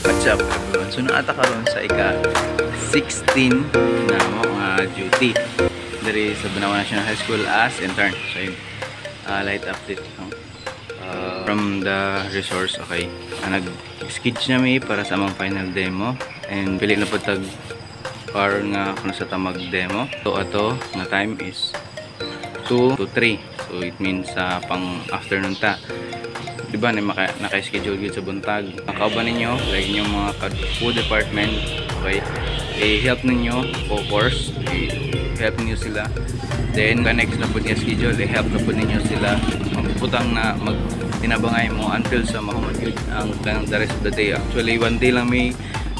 What's up everyone? So naata karon sa ika-16 na mga duty dari sa Banawan National High School as intern. So yun, light update from the resource. Okay, nag-sketch na may para sa among final demo and pili na po tag par nga kung sa tamag demo. So ato na time is 2 to 3. So it means pang afternoon ta. Diba naka-schedule yun sa buntag. Nakauban ninyo, like yung mga food department, okay, i-help ninyo course, i-help ninyo sila. Then next na po niya schedule, i-help na po ninyo sila magputang na magtinabangay mo until sa mahuman yun ang the rest of the day. Actually one day lang may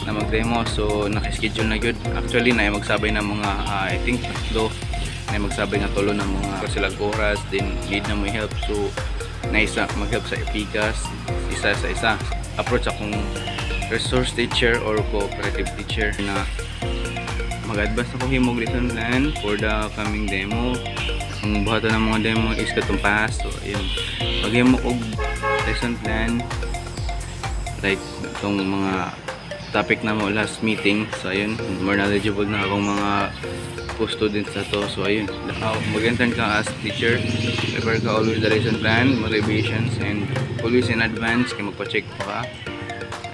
na mag-demo, so naka-schedule na yun. Actually na magsabay na mga I think tatlo na magsabay nga tulo ng mga sila oras, then need na mo help. So na isa mag-help sa ipikas isa sa isa approach akong resource teacher or cooperative teacher na mag-advance ako himog lesson plan for the coming demo. Ang buhato ng mga demo is katong pass. So ayun, mag-himog og lesson plan like itong mga topic na mo last meeting. So ayun, more knowledgeable na akong mga students na to. So ayun, mag-intern ka as teacher, prepare ka always the lesson plan, motivations, and always in advance kaya magpa-check pa ka.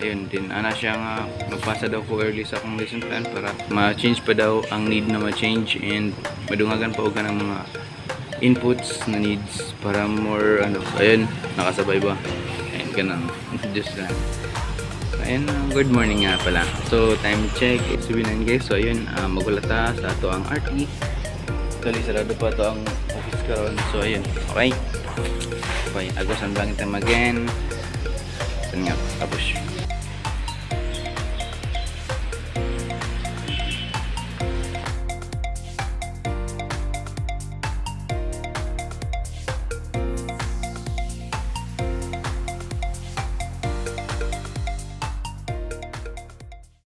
Ayun din, ana siya nga magpasa daw ko early sa akong lesson plan para ma-change pa daw ang need na ma-change and madungagan pa og ng mga inputs na needs para more ano. So ayun, nakasabay ba? Ayun, ganun. Just ayun, good morning nga pala. So time check, it's 9 guys. So ayun, magulata sa ato ang RT. Actually sarado pa to ang office karon. So ayun, okay. Okay, agos ang langit again. Saan nga, tapos